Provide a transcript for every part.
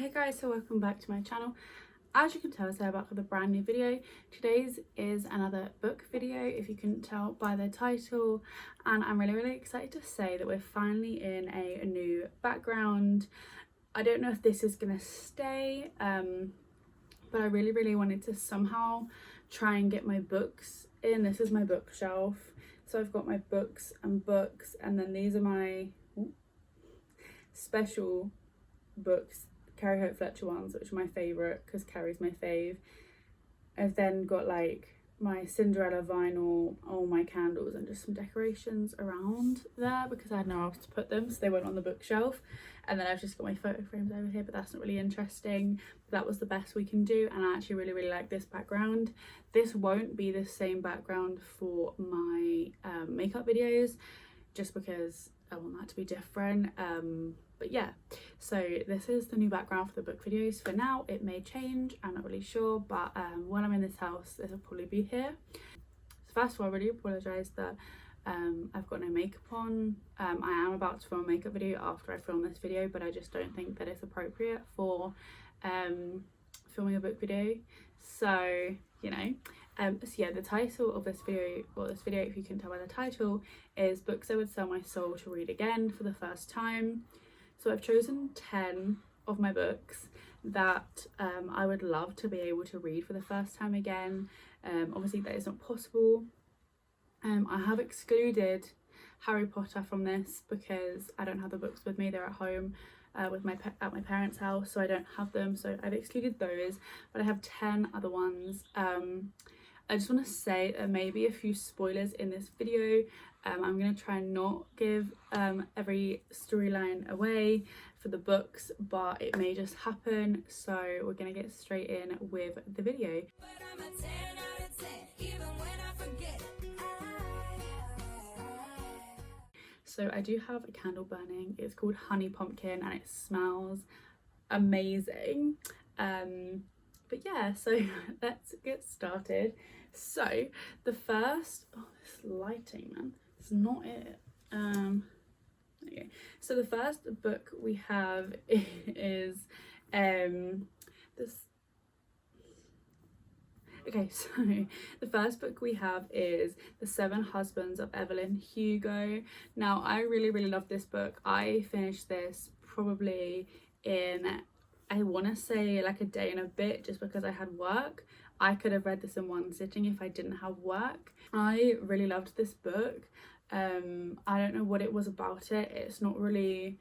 Hey guys, so welcome back to my channel. As you can tell, I'm back with a brand new video. Today's is another book video, if you couldn't tell by the title, and I'm really excited to say that we're finally in a new background. I don't know if this is gonna stay, but I really wanted to somehow try and get my books in. This is my bookshelf, so I've got my books, and then these are my special books, Carrie Hope Fletcher ones, which are my favourite because Carrie's my fave. I've then got like my Cinderella vinyl, all my candles, and just some decorations around there because I had nowhere else to put them, so they went on the bookshelf. And then I've just got my photo frames over here, but that's not really interesting. That was the best we can do, and I actually really like this background. This won't be the same background for my makeup videos, just because I want that to be different. But yeah, so this is the new background for the book videos. For now, it may change, I'm not really sure, but when I'm in this house, this will probably be here. So first of all, I really apologise that I've got no makeup on. I am about to film a makeup video after I film this video, but I just don't think that it's appropriate for filming a book video. So, you know, so yeah, the title of this video, if you can tell by the title, is Books I Would Sell My Soul to Read Again for the First Time. So I've chosen 10 of my books that I would love to be able to read for the first time again. Obviously that is not possible. I have excluded Harry Potter from this because I don't have the books with me, they're at home at my parents' house, so I don't have them, so I've excluded those, but I have 10 other ones. I just want to say there may be a few spoilers in this video. I'm going to try and not give every storyline away for the books, but it may just happen, so we're going to get straight in with the video. So I do have a candle burning. It's called Honey Pumpkin and it smells amazing. But yeah, so let's get started. So the first, oh, this lighting, man, it's not it. Okay, so the first book we have is this. Okay, so the first book we have is The 7 Husbands of Evelyn Hugo. Now, I really love this book. I finished this probably in, I want to say like a day and a bit, just because I had work. I could have read this in one sitting if I didn't have work. I really loved this book. I don't know what it was about it. It's not really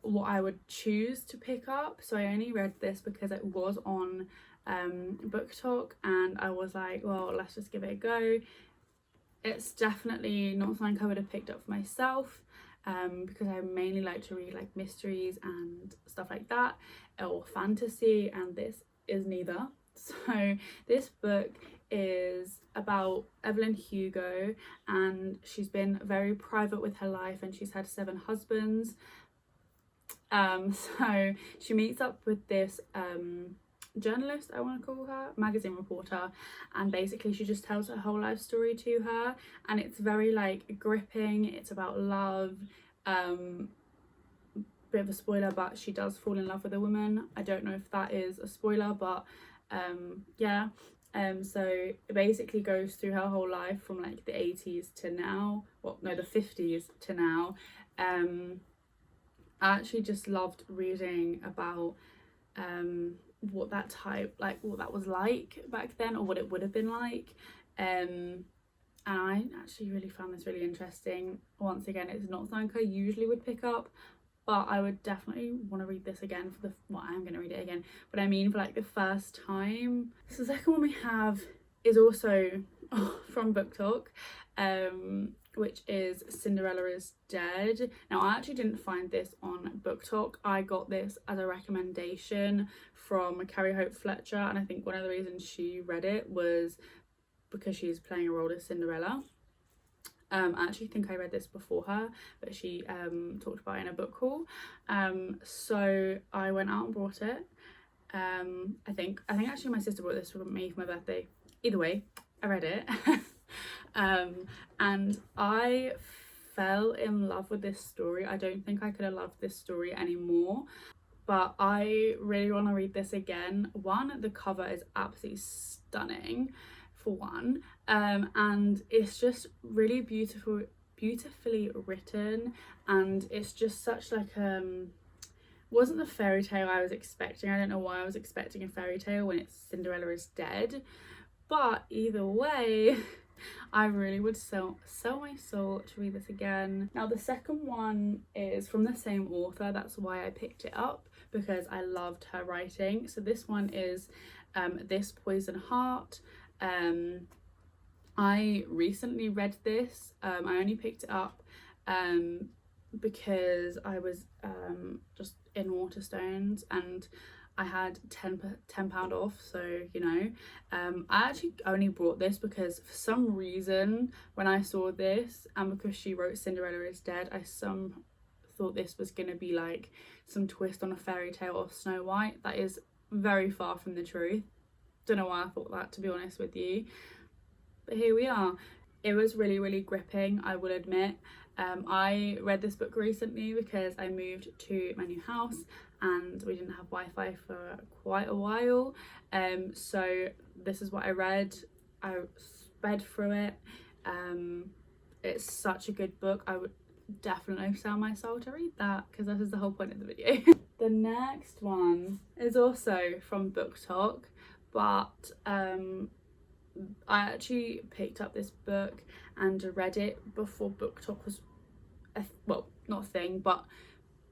what I would choose to pick up. So I only read this because it was on Book Talk, and I was like, well, let's just give it a go. It's definitely not something I would have picked up for myself, because I mainly like to read like mysteries and stuff like that, or fantasy, and this is neither. So this book is about Evelyn Hugo, and she's been very private with her life, and she's had 7 husbands. So she meets up with this journalist, I want to call her, magazine reporter, and basically she just tells her whole life story to her, and it's very like gripping. It's about love. Bit of a spoiler, but she does fall in love with a woman. I don't know if that is a spoiler, but yeah. So it basically goes through her whole life from like the 80s to now, well no, the 50s to now. I actually just loved reading about what that was like back then, or what it would have been like, and I actually really found this really interesting. Once again, it's not something I usually would pick up, but I would definitely want to read this again for the, well, I am going to read it again, but I mean for like the first time. So the second one we have is also from Book Talk, which is Cinderella is Dead. Now, I actually didn't find this on Book Talk. I got this as a recommendation from Carrie Hope Fletcher, and I think one of the reasons she read it was because she's playing a role as Cinderella. I actually think I read this before her, but she talked about it in a book haul. So I went out and bought it. I think actually my sister bought this for me for my birthday. Either way, I read it. And I fell in love with this story. I don't think I could have loved this story anymore. but I really want to read this again. One, the cover is absolutely stunning for one, and it's just really beautifully written, and it's just such like wasn't the fairy tale I was expecting. I don't know why I was expecting a fairy tale when it's Cinderella is dead, but either way, I really would sell my soul to read this again. Now the second one is from the same author, that's why I picked it up, because I loved her writing. So this one is This Poison Heart. I recently read this. I only picked it up because I was just in Waterstones and I had £10 off, so you know. I actually only bought this because for some reason when I saw this, and because she wrote Cinderella is Dead, I thought this was gonna be like some twist on a fairy tale of Snow White. That is very far from the truth. Don't know why I thought that, to be honest with you, but here we are. It was really gripping, I will admit. I read this book recently because I moved to my new house and we didn't have Wi-Fi for quite a while, so this is what I read. I sped through it. It's such a good book. I would definitely sell my soul to read that, because this is the whole point of the video. The next one is also from Book Talk, but I actually picked up this book and read it before Book Talk was well, not a thing, but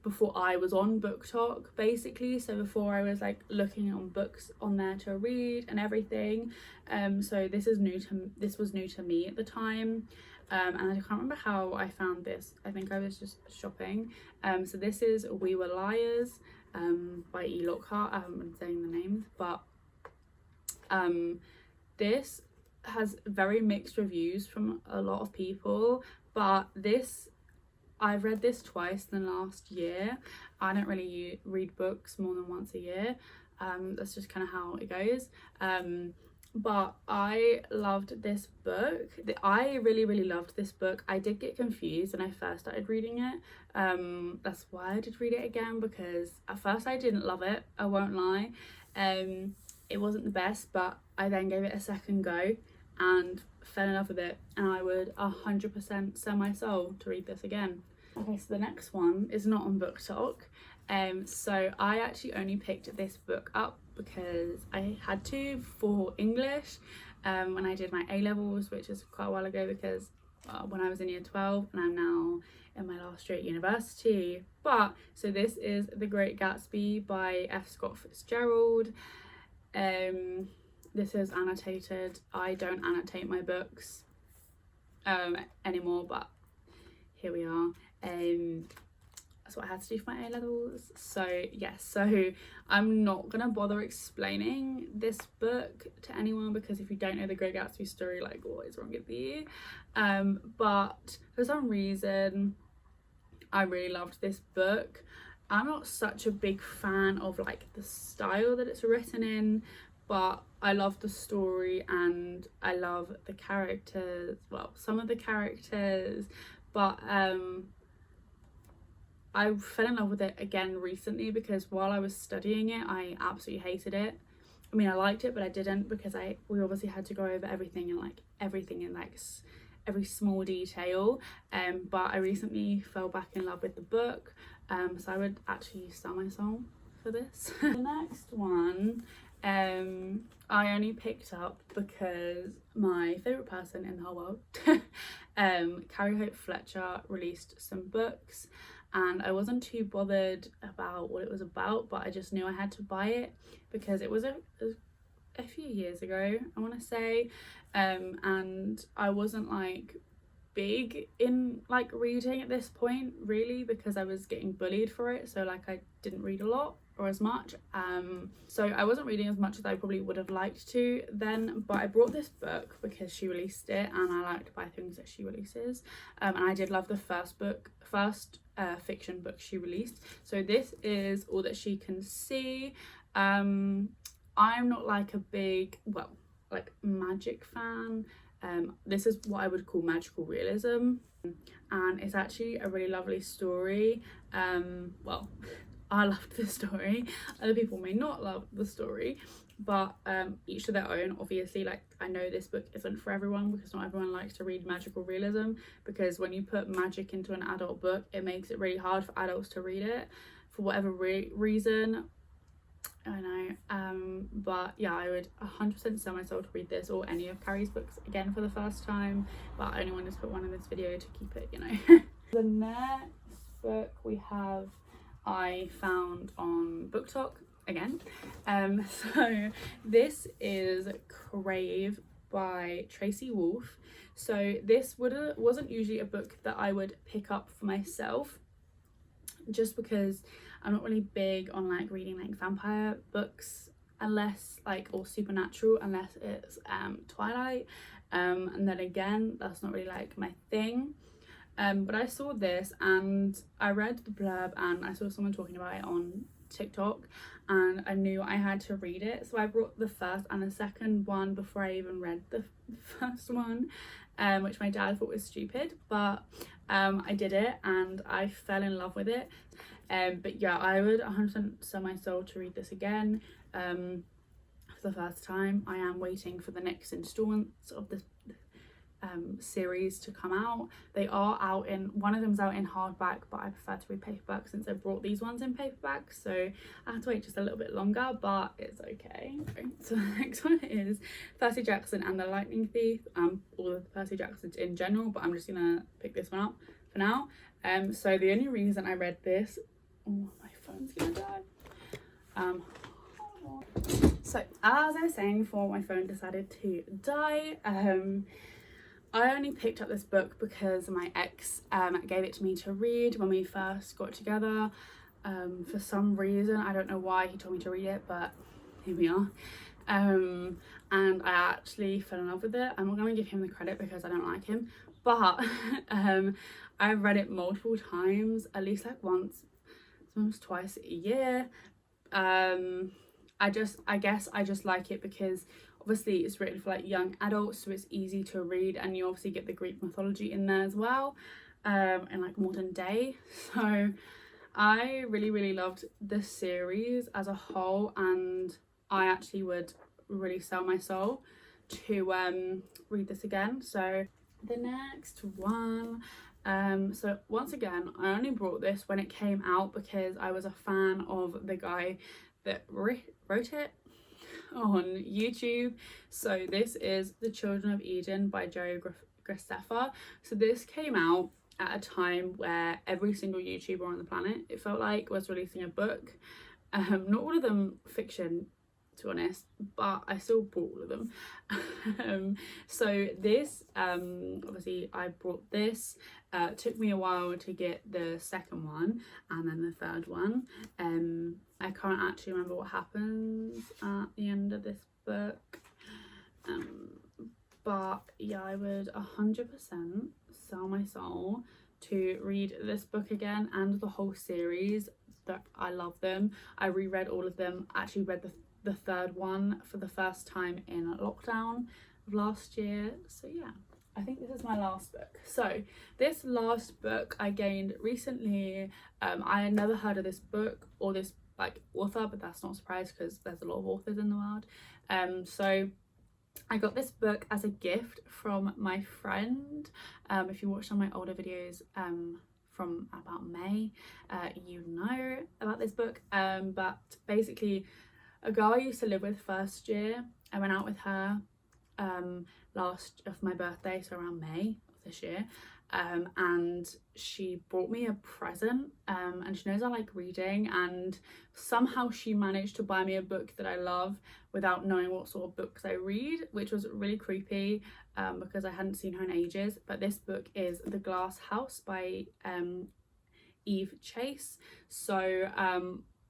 before I was on Book Talk, basically. So before I was like looking on books on there to read and everything. So this was new to me at the time, and I can't remember how I found this. I think I was just shopping. So this is We Were Liars by E. Lockhart. I haven't been saying the names, but this has very mixed reviews from a lot of people, but I've read this twice in the last year. I don't really read books more than once a year. That's just kind of how it goes. But I loved this book. I really loved this book. I did get confused when I first started reading it. That's why I did read it again, because at first I didn't love it, I won't lie. It wasn't the best, but I then gave it a second go and fell in love with it, and I would 100% sell my soul to read this again. Okay, so the next one is not on Book Talk. So I actually only picked this book up because I had to for English when I did my A-levels, which is quite a while ago, because when I was in year 12, and I'm now in my last year at university. But so this is The Great Gatsby by F. Scott Fitzgerald. This is annotated. I don't annotate my books anymore, but here we are. That's what I had to do for my A-levels. So yes, so I'm not gonna bother explaining this book to anyone, because if you don't know the Great Gatsby story, like, what is wrong with you? But for some reason I really loved this book. I'm not such a big fan of like the style that it's written in, but I love the story and I love the characters, well, some of the characters, but I fell in love with it again recently, because while I was studying it, I absolutely hated it. I mean, I liked it, but I didn't, because we obviously had to go over everything in every small detail. But I recently fell back in love with the book, so I would actually sell my soul for this. The next one I only picked up because my favourite person in the whole world, Carrie Hope Fletcher, released some books, and I wasn't too bothered about what it was about, but I just knew I had to buy it because it was a few years ago, I want to say, and I wasn't like big in like reading at this point really, because I was getting bullied for it, so like I didn't read a lot or as much, so I wasn't reading as much as I probably would have liked to then. But I brought this book because she released it, and I like to buy things that she releases, and I did love the first fiction book she released. So this is All That She Can See. I'm not like a big, well, like magic fan. This is what I would call magical realism, and it's actually a really lovely story. Well, I loved the story. Other people may not love the story, but each to their own. Obviously, like, I know this book isn't for everyone because not everyone likes to read magical realism, because when you put magic into an adult book, it makes it really hard for adults to read it for whatever reason. I know, but yeah, I would 100% sell myself to read this or any of Carrie's books again for the first time, but I only wanted to put one in this video to keep it, you know. The next book we have, I found on Book Talk again. So this is Crave by Tracy Wolfe. So this wasn't usually a book that I would pick up for myself, just because I'm not really big on like reading like vampire books unless like, or supernatural, unless it's Twilight, and then again that's not really like my thing. But I saw this and I read the blurb and I saw someone talking about it on TikTok, and I knew I had to read it, so I brought the first and the second one before I even read the first one, which my dad thought was stupid, but I did it and I fell in love with it. But yeah, I would 100% sell my soul to read this again for the first time. I am waiting for the next installments of this series to come out. They are out in, one of them's out in hardback, but I prefer to read paperback since I brought these ones in paperback, so I have to wait just a little bit longer, but it's okay. So the next one is Percy Jackson and the Lightning Thief, or the Percy Jacksons in general, but I'm just gonna pick this one up for now. So the only reason I read this, oh, my phone's gonna die. So as I was saying before, my phone decided to die. I only picked up this book because my ex gave it to me to read when we first got together. For some reason, I don't know why he told me to read it, but here we are. And I actually fell in love with it. I'm not going to give him the credit because I don't like him, but I've read it multiple times, at least like once, sometimes twice a year. I guess I just like it because obviously it's written for like young adults, so it's easy to read, and you obviously get the Greek mythology in there as well, and like modern day. So I really loved this series as a whole, and I actually would really sell my soul to read this again. So the next one, so once again, I only brought this when it came out because I was a fan of the guy that wrote it on YouTube. So this is The Children of Eden by Jerry Graceffa. So this came out at a time where every single YouTuber on the planet, it felt like, was releasing a book. Not all of them fiction, to be honest, but I still bought all of them. So this, obviously I brought this. It took me a while to get the second one and then the third one. I can't actually remember what happens at the end of this book, but yeah, I would 100% sell my soul to read this book again and the whole series. That I love them. I reread all of them. Actually read the third one for the first time in lockdown of last year. So yeah, I think this is my last book. So this last book I gained recently. I had never heard of this book or this like author, but that's not a surprise because there's a lot of authors in the world. So I got this book as a gift from my friend. If you watched on my older videos from about May, you know about this book. But basically, a girl I used to live with first year, I went out with her last of my birthday, so around May of this year, and she brought me a present, and she knows I like reading, and somehow she managed to buy me a book that I love without knowing what sort of books I read, which was really creepy, because I hadn't seen her in ages. But this book is The Glass House by Eve Chase. So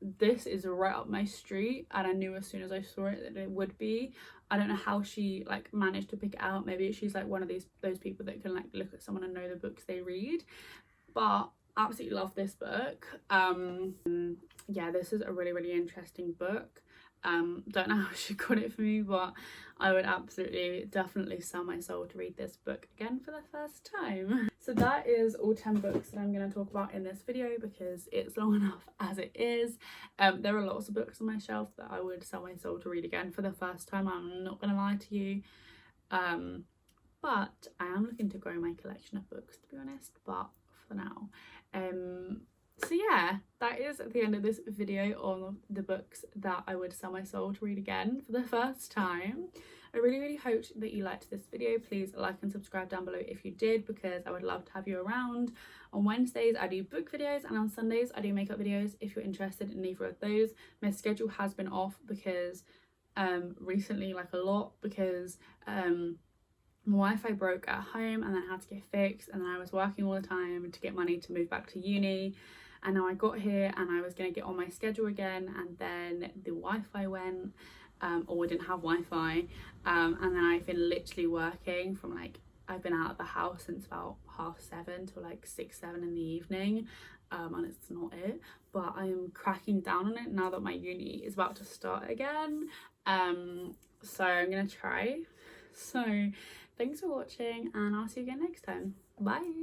this is right up my street, and I knew as soon as I saw it that it would be. I don't know how she like managed to pick it out. Maybe she's like one of those people that can like look at someone and know the books they read, but absolutely love this book. Yeah, this is a really interesting book. Don't know how she got it for me, but I would absolutely definitely sell my soul to read this book again for the first time. So that is all 10 books that I'm going to talk about in this video because it's long enough as it is. There are lots of books on my shelf that I would sell my soul to read again for the first time, I'm not going to lie to you. But I am looking to grow my collection of books, to be honest, but for now. So yeah, that is the end of this video on the books that I would sell my soul to read again for the first time. I really hope that you liked this video. Please like and subscribe down below if you did, because I would love to have you around. On Wednesdays I do book videos, and on Sundays I do makeup videos if you're interested in either of those. My schedule has been off because recently, like a lot, because my Wi-Fi broke at home and then I had to get fixed, and then I was working all the time to get money to move back to uni, and now I got here and I was going to get on my schedule again, and then the Wi-Fi went, or we didn't have Wi-Fi, and then I've been literally working from like, I've been out of the house since about 7:30 till like 6-7 in the evening, and it's not it, but I am cracking down on it now that my uni is about to start again. So I'm gonna try. So thanks for watching, and I'll see you again next time. Bye.